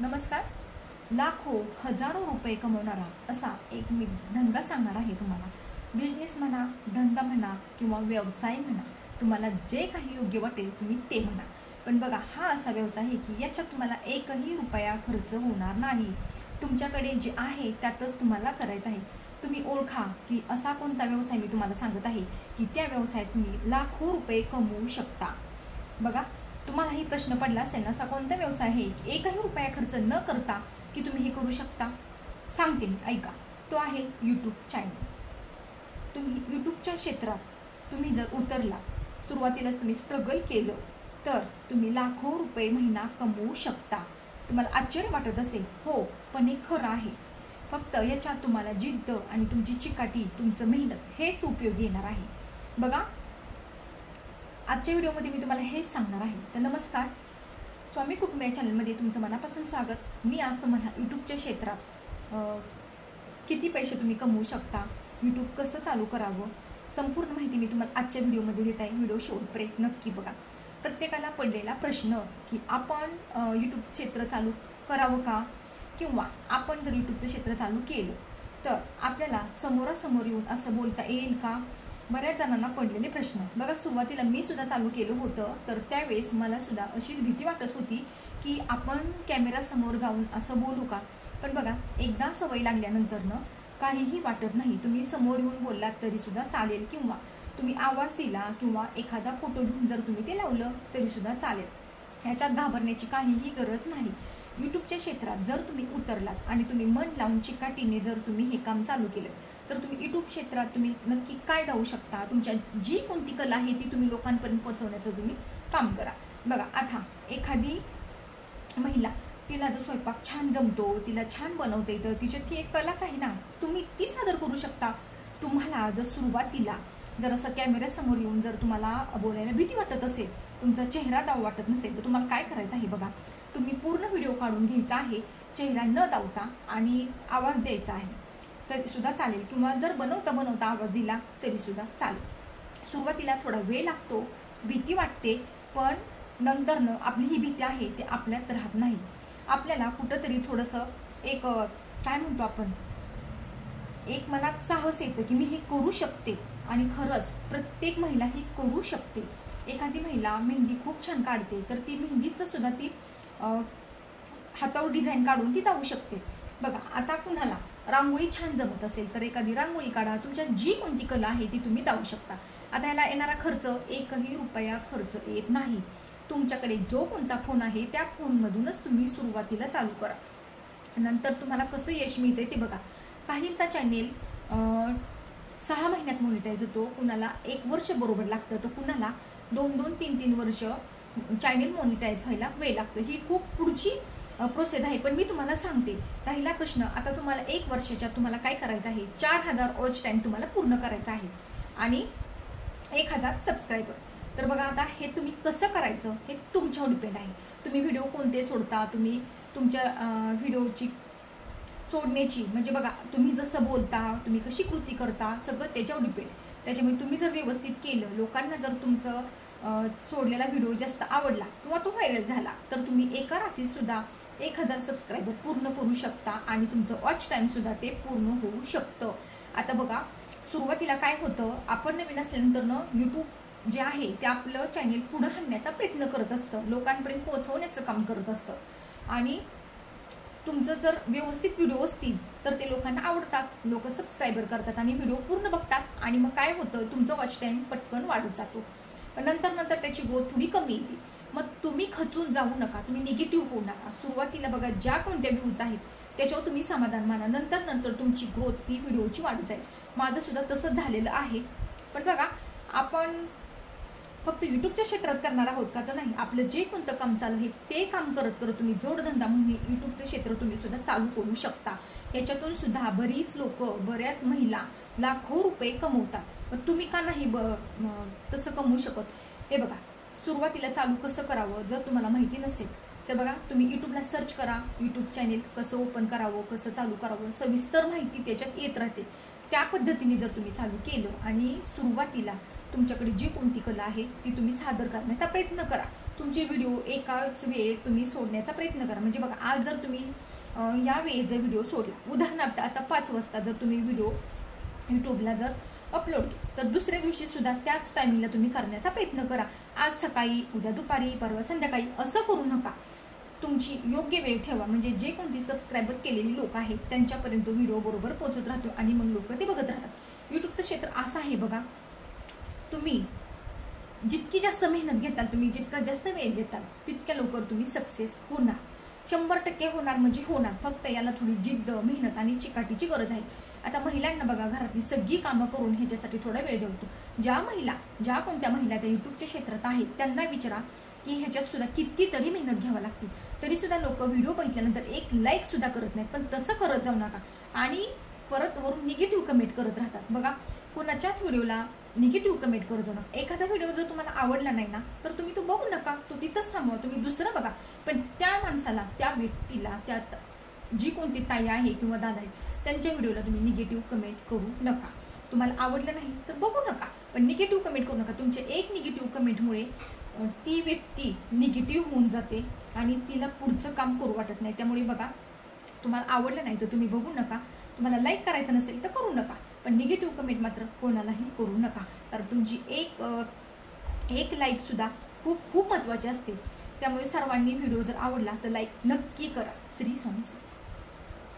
नमस्कार. लाखो हजारो रुपये कमवणारा असा एक मी धंदा सांगणार आहे तुम्हाला. बिझनेस म्हणा, धंदा म्हणा किंवा व्यवसाय म्हणा, तुम्हाला जे काही योग्य वाटेल तुम्ही ते म्हणा. पण बघा, हा असा व्यवसाय आहे की याच्यात तुम्हाला एकही रुपया खर्च होणार नाही. तुमच्याकडे जे आहे त्यातच तुम्हाला करायचं आहे. तुम्ही ओळखा की असा कोणता व्यवसाय मी तुम्हाला सांगत आहे की त्या व्यवसायात तुम्ही लाखो रुपये कमवू शकता. बघा, तुम्हालाही प्रश्न पडला असेल, असा कोणता व्यवसाय आहे की एकही रुपया खर्च न करता की तुम्ही हे करू शकता. सांगते मी, ऐका. तो आहे यूट्यूब चॅनल. तुम्ही यूट्यूबच्या क्षेत्रात तुम्ही जर उतरला, सुरुवातीलाच तुम्ही स्ट्रगल केलं तर तुम्ही लाखो रुपये महिना कमवू शकता. तुम्हाला आश्चर्य वाटत असेल, हो, पण हे खरं आहे. फक्त याच्यात तुम्हाला जिद्द आणि तुमची चिकाटी, तुमचं मेहनत हेच उपयोगी येणार आहे. बघा, आजच्या व्हिडिओमध्ये मी तुम्हाला हेच सांगणार आहे. तर नमस्कार, स्वामी कुटुंब या चॅनलमध्ये तुमचं मनापासून स्वागत. मी आज तुम्हाला यूट्यूबच्या क्षेत्रात किती पैसे तुम्ही कमवू शकता, यूट्यूब कसं चालू करावं, संपूर्ण माहिती मी तुम्हाला आजच्या व्हिडिओमध्ये देत आहे. व्हिडिओ शेवटपर्यंत नक्की बघा. प्रत्येकाला पडलेला प्रश्न की आपण यूट्यूब क्षेत्र चालू करावं का, किंवा आपण जर यूट्यूबचं क्षेत्र चालू केलं तर आपल्याला समोरासमोर येऊन असं बोलता येईल का, बऱ्याच जणांना पडलेले प्रश्न. बघा, सुरुवातीला मी सुद्धा चालू केलं होतं तर त्यावेळेस मला सुद्धा अशीच भीती वाटत होती की आपण कॅमेरासमोर जाऊन असं बोलू का. पण बघा, एकदा सवय लागल्यानंतरनं काहीही वाटत नाही. तुम्ही समोर येऊन बोललात तरीसुद्धा चालेल, किंवा तुम्ही आवाज दिला किंवा एखादा फोटो घेऊन जर तुम्ही ते लावलं तरीसुद्धा चालेल. ह्याच्यात घाबरण्याची काहीही गरज नाही. यूट्यूबच्या क्षेत्रात जर तुम्ही उतरलात आणि तुम्ही मन लावून चिकाटीने जर तुम्ही हे काम चालू केलं तर तुम्ही यूट्यूब क्षेत्रात तुम्ही नक्की काय जाऊ शकता. तुमच्या जी कोणती कला आहे ती तुम्ही लोकांपर्यंत पोहोचवण्याचं तुम्ही काम करा. बघा, आता एखादी महिला, तिला जर स्वयंपाक छान जमतो, तिला छान बनवता येतं, तिच्यात ती एक कलाच आहे ना, तुम्ही ती सादर करू शकता. तुम्हाला जर सुरुवातीला जर असं कॅमेऱ्यासमोर येऊन जर तुम्हाला बोलायला भीती वाटत असेल, तुमचा चेहरा दाव वाटत नसेल, तर तुम्हाला काय करायचं आहे. बघा, तुम्ही पूर्ण व्हिडिओ काढून घ्यायचा आहे, चेहरा न दावता, आणि आवाज द्यायचा आहे तरीसुद्धा चालेल, किंवा जर बनवता आवाज दिला तरीसुद्धा चालेल. सुरुवातीला थोडा वेळ लागतो, भीती वाटते, पण नंतरनं आपली ही भीती आहे ते आपल्यात राहत नाही. आपल्याला कुठंतरी थोडंसं एक काय म्हणतो आपण, एक मनात साहस येतं की मी हे करू शकते. आणि खरंच प्रत्येक महिला ही करू शकते. एखादी महिला मेहंदी खूप छान काढते तर ती मेहंदीचं सुद्धा ती हातावर डिझाईन काढून ती लावू शकते. बघा, आता कुणाला रांगोळी छान जमत असेल तर एखादी रांगोळी काढा. तुमच्या जी कोणती कला आहे ती तुम्ही लावू शकता. आता याला येणारा खर्च एकही रुपया खर्च येत नाही. तुमच्याकडे जो कोणता फोन आहे त्या फोनमधूनच तुम्ही सुरुवातीला चालू करा. नंतर तुम्हाला कसं यश मिळते ते बघा. काहींचा चॅनेल 6 महिन्यात मॉनिटाईज होतो, कुणाला 1 वर्ष बरोबर लागतं, तर कुणाला 2-2, 3-3 वर्ष चॅनेल मॉनिटाईज व्हायला वेळ लागतो. ही खूप पुढची प्रोसेस आहे. पण मी तुम्हाला सांगते, राहिला प्रश्न, आता तुम्हाला 1 वर्षाच्या तुम्हाला काय करायचं आहे, 4000 वॉच टाईम तुम्हाला पूर्ण करायचा आहे आणि 1000 सबस्क्रायबर. तर बघा, आता हे तुम्ही कसं करायचं हे तुमच्यावर डिपेंड आहे. तुम्ही व्हिडिओ कोणते सोडता, तुम्ही तुमच्या व्हिडिओची सोडण्याची, म्हणजे बघा, तुम्ही जसं बोलता, तुम्ही कशी कृती करता, सगळं त्याच्यावर डिपेंड. त्याच्यामुळे तुम्ही जर व्यवस्थित केलं, लोकांना जर तुमचं सोडलेला व्हिडिओ जास्त आवडला किंवा तो व्हायरल झाला तर तुम्ही एका रात्रीत सुद्धा 1000 सबस्क्रायबर पूर्ण करू शकता आणि तुमचं वॉच टाईम सुद्धा ते पूर्ण होऊ शकतं. आता बघा, सुरुवातीला काय होतं, आपण नवीन असल्यानंतरनं यूट्यूब जे आहे ते आपलं चॅनेल पुढं आणण्याचा प्रयत्न करत असतं, लोकांपर्यंत पोहोचवण्याचं काम करत असतं. आणि तुमचं जर व्यवस्थित व्हिडिओ असतील तर ते लोकांना आवडतात, लोक सबस्क्रायबर करतात आणि व्हिडिओ पूर्ण बघतात. आणि मग काय होतं, तुमचं वॉच टाईम पटकन वाढत जातो. पण नंतर त्याची ग्रोथ थोडी कमी येते. मग तुम्ही खचून जाऊ नका, तुम्ही निगेटिव्ह होऊ नका. सुरुवातीला बघा, ज्या कोणत्या व्ह्यूज आहेत त्याच्यावर तुम्ही समाधान माना. नंतर तुमची ग्रोथ ती व्हिडिओची वाढत जाईल. माझं सुद्धा तसंच झालेलं आहे. पण बघा, आपण फक्त यूट्यूबच्या क्षेत्रात करणार आहोत का, तर नाही. आपलं जे कोणतं काम चालू आहे ते काम करत करत तुम्ही जोडधंदा म्हणून यूट्यूबचं क्षेत्र तुम्ही सुद्धा चालू करू शकता. याच्यातून सुद्धा बरीच लोक, बऱ्याच महिला लाखो रुपये कमवतात. मग तुम्ही का नाही तसं कमवू शकत. हे बघा, सुरुवातीला चालू कसं करावं जर तुम्हाला माहिती नसेल तर बघा, तुम्ही यूट्यूबला सर्च करा, यूट्यूब चॅनेल कसं ओपन करावं, कसं चालू करावं, सविस्तर माहिती त्याच्यात येत राहते. त्या पद्धतीने जर तुम्ही चालू केलं आणि सुरुवातीला तुमच्याकडे जी कोणती कला आहे ती तुम्ही सादर करण्याचा प्रयत्न करा. तुमचे व्हिडिओ एकाच वेळेत तुम्ही सोडण्याचा प्रयत्न करा. म्हणजे बघा, आज जर तुम्ही या वेळेत जर व्हिडिओ सोडला, उदाहरणार्थ आता 5 वाजता जर तुम्ही व्हिडिओ यूट्यूबला जर अपलोड केलं, तर दुसऱ्या दिवशी सुद्धा त्याच टायमिंगला तुम्ही करण्याचा प्रयत्न करा. आज सकाळी, उद्या दुपारी, परवा संध्याकाळी असं करू नका. तुमची योग्य वेळ ठेवा. म्हणजे जे कोणती सबस्क्रायबर केलेली लोक आहेत त्यांच्यापर्यंत व्हिडिओ बरोबर पोहोचत राहतो आणि मग लोक ते बघत राहतात. यूट्यूबचं क्षेत्र असं आहे बघा, तुम्ही जितकी जास्त मेहनत घेताल, तुम्ही जितका जास्त वेळ देताल, तितक्या लवकर तुम्ही सक्सेस होणार. 100% होणार म्हणजे होणार. फक्त याला थोडी जिद्द, मेहनत आणि चिकाटीची गरज आहे. आता महिलांना बघा, घरातली सगळी कामं करून ह्याच्यासाठी थोडा वेळ देतो. ज्या कोणत्या महिला त्या यूट्यूबच्या क्षेत्रात आहेत त्यांना विचारा की ह्याच्यात सुद्धा कितीतरी मेहनत घ्यावी लागते. तरी सुद्धा लोक व्हिडिओ बघितल्यानंतर एक लाईक सुद्धा करत नाहीत. पण तसं करत जाऊ नका आणि परत वरून निगेटिव्ह कमेंट करत राहतात. बघा, कोणाच्याच व्हिडिओला निगेटिव्ह कमेंट करत जाऊ नका. एखादा व्हिडिओ जर तुम्हाला आवडला नाही ना, तर तुम्ही तो बघू नका, तो तिथंच थांबवा, तुम्ही दुसरं बघा. पण त्या माणसाला, त्या व्यक्तीला, त्यात जी कोणती ताई आहे किंवा दादा आहे त्यांच्या व्हिडिओला तुम्ही निगेटिव्ह कमेंट करू नका. तुम्हाला आवडलं नाही तर बघू नका, पण निगेटिव्ह कमेंट करू नका. तुमच्या एक निगेटिव्ह कमेंटमुळे ती व्यक्ती निगेटिव्ह होऊन जाते आणि तिला पुढचं काम करू वाटत नाही. त्यामुळे बघा, तुम्हाला आवडलं नाही तर तुम्ही बघू नका. तुम्हाला लाईक करायचं नसेल तर करू नका, पण निगेटिव्ह कमेंट मात्र कोणालाही करू नका. कारण तुमची एक लाईक सुद्धा खूप खूप महत्त्वाची असते. त्यामुळे सर्वांनी व्हिडिओ जर आवडला तर लाईक नक्की करा. श्री स्वामी.